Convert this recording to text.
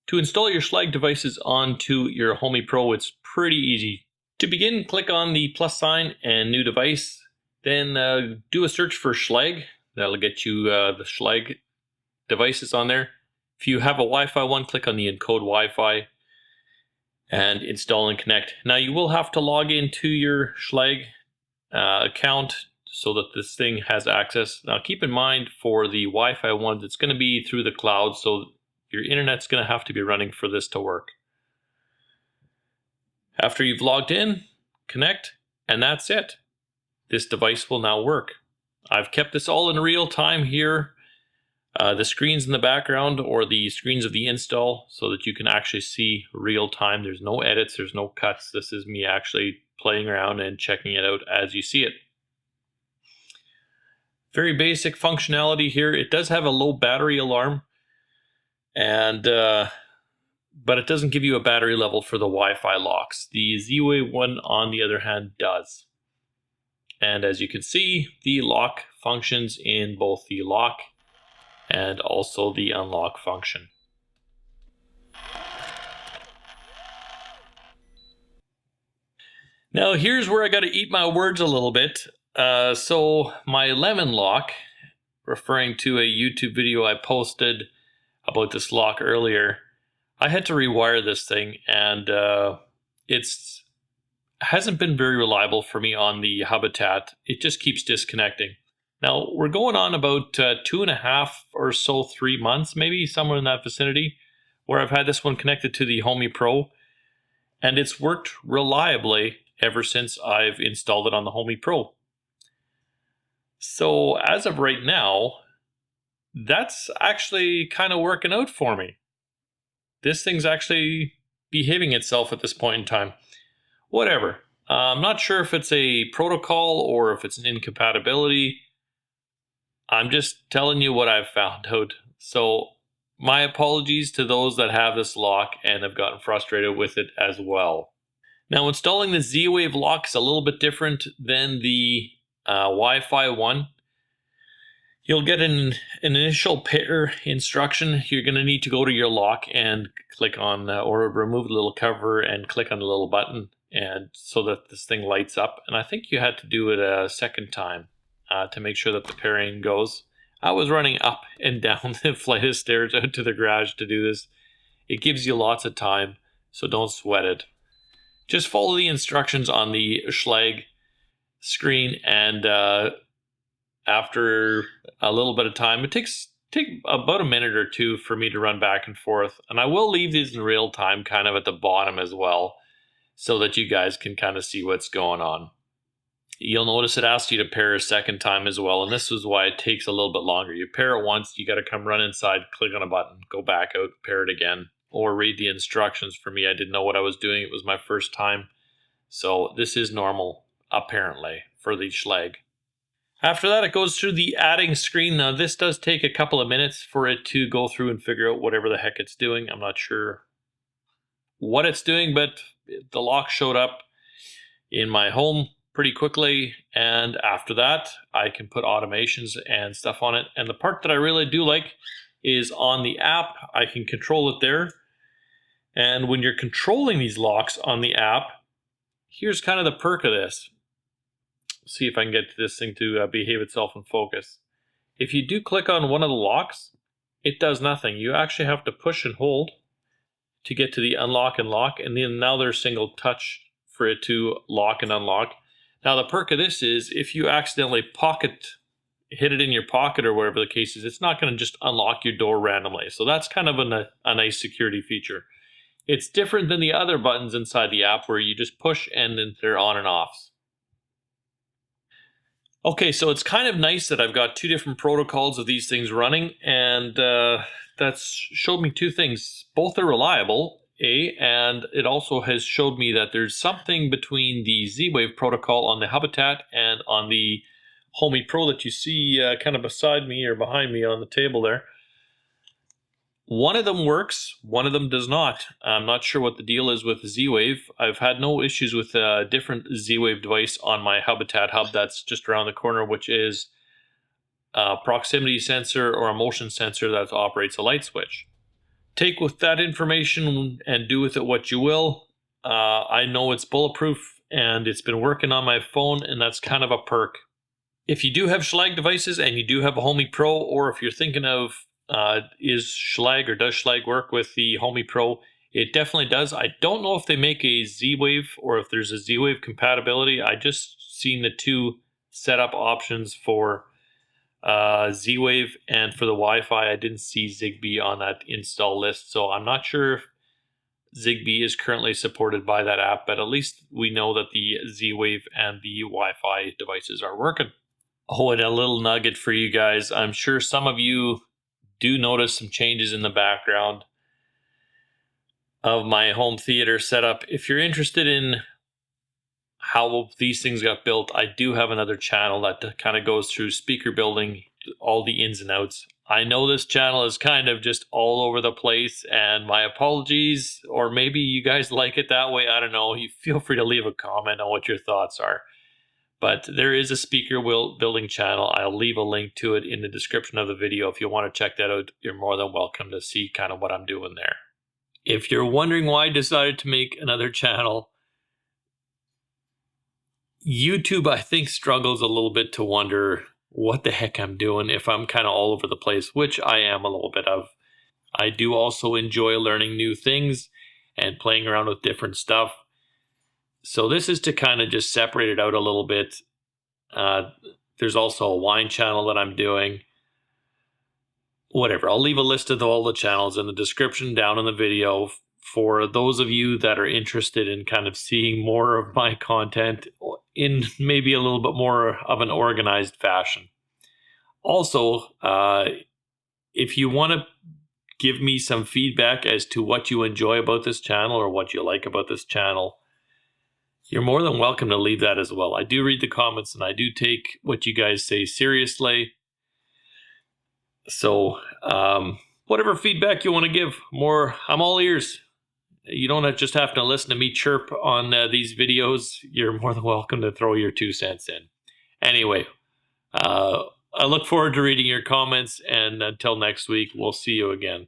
To install your Schlage devices onto your Homey Pro, it's pretty easy. To begin, click on the plus sign and new device. Then do a search for Schlage. That'll get you the Schlage devices on there. If you have a Wi-Fi one, click on the encode Wi-Fi and install and connect. Now you will have to log into your Schlage account so that this thing has access. Now keep in mind, for the Wi-Fi ones, it's going to be through the cloud, so your internet's going to have to be running for this to work. After you've logged in, connect, and that's it. This device will now work. I've kept this all in real time here. The screens in the background, or the screens of the install, so that you can actually see real time. There's no edits, there's no cuts. This is me actually playing around and checking it out as you see it. Very basic functionality here. It does have a low battery alarm, and but it doesn't give you a battery level for the Wi-Fi locks. The Z-Wave one, on the other hand, does. And as you can see, the lock functions in both the lock and also the unlock function. Now here's where I got to eat my words a little bit. So my lemon lock, referring to a YouTube video I posted about this lock earlier, I had to rewire this thing, and it's hasn't been very reliable for me on the Habitat. It just keeps disconnecting. Now we're going on about 2.5 or so, 3 months, maybe somewhere in that vicinity, where I've had this one connected to the Homey Pro, and it's worked reliably ever since I've installed it on the Homey Pro. So as of right now, that's actually kind of working out for me. This thing's actually behaving itself at this point in time. Whatever. I'm not sure if it's a protocol or if it's an incompatibility. I'm just telling you what I've found out. So my apologies to those that have this lock and have gotten frustrated with it as well. Now installing the Z-Wave lock is a little bit different than the Wi-Fi one. You'll get an initial pair instruction. You're going to need to go to your lock and click on or remove the little cover and click on the little button, and so that this thing lights up. And I think you had to do it a second time to make sure that the pairing goes. I was running up and down the flight of stairs out to the garage to do this. It gives you lots of time, so don't sweat it. Just follow the instructions on the Schlage screen, and after a little bit of time, it takes about a minute or two for me to run back and forth. And I will leave these in real time kind of at the bottom as well, so that you guys can kind of see what's going on. You'll notice it asks you to pair a second time as well, and this is why it takes a little bit longer. You pair it once, you got to come run inside, click on a button, go back out, pair it again, or read the instructions. For me, I didn't know what I was doing. It was my first time. So this is normal, apparently, for the Schlage. After that, it goes through the adding screen. Now, this does take a couple of minutes for it to go through and figure out whatever the heck it's doing. I'm not sure what it's doing, but the lock showed up in my home pretty quickly. And after that, I can put automations and stuff on it. And the part that I really do like is on the app. I can control it there. And when you're controlling these locks on the app, here's kind of the perk of this. See if I can get this thing to behave itself and focus. If you do click on one of the locks, it does nothing. You actually have to push and hold to get to the unlock and lock, and then now there's single touch for it to lock and unlock. Now the perk of this is if you accidentally hit it in your pocket or whatever the case is, it's not going to just unlock your door randomly. So that's kind of a nice security feature. It's different than the other buttons inside the app where you just push and then they're on and off. Okay, so it's kind of nice that I've got two different protocols of these things running, and that's showed me two things. Both are reliable, and it also has showed me that there's something between the Z-Wave protocol on the Habitat and on the Homey Pro that you see kind of beside me or behind me on the table there. One of them works, one of them does not. I'm not sure what the deal is with Z-Wave. I've had no issues with a different Z-Wave device on my Habitat hub that's just around the corner, which is a proximity sensor or a motion sensor that operates a light switch. take with that information and do with it what you will. I know it's bulletproof and it's been working on my phone, and that's kind of a perk. If you do have Schlage devices and you do have a Homey Pro, or if you're thinking of is Schlage or does Schlage work with the Homey Pro, it definitely does. I don't know if they make a Z-Wave or if there's a Z-Wave compatibility. I just seen the two setup options for Z-Wave, and for the Wi-Fi I didn't see Zigbee on that install list, so I'm not sure if Zigbee is currently supported by that app, but at least we know that the Z-Wave and the Wi-Fi devices are working. Oh, and a little nugget for you guys. I'm sure some of you do notice some changes in the background of my home theater setup. If you're interested in how these things got built, I do have another channel that kind of goes through speaker building, all the ins and outs. I know this channel is kind of just all over the place, and my apologies, or maybe you guys like it that way. I don't know. You feel free to leave a comment on what your thoughts are. But there is a speaker building channel. I'll leave a link to it in the description of the video. If you want to check that out, you're more than welcome to see kind of what I'm doing there. If you're wondering why I decided to make another channel, YouTube, I think, struggles a little bit to wonder what the heck I'm doing if I'm kind of all over the place, which I am a little bit of. I do also enjoy learning new things and playing around with different stuff. So this is to kind of just separate it out a little bit. There's also a wine channel that I'm doing. Whatever, I'll leave a list of all the channels in the description down in the video for those of you that are interested in kind of seeing more of my content in maybe a little bit more of an organized fashion. Also, if you want to give me some feedback as to what you enjoy about this channel or what you like about this channel, you're more than welcome to leave that as well. I do read the comments and I do take what you guys say seriously. So whatever feedback you want to give, I'm all ears. You don't just have to listen to me chirp on these videos. You're more than welcome to throw your 2 cents in. Anyway, I look forward to reading your comments, and until next week, we'll see you again.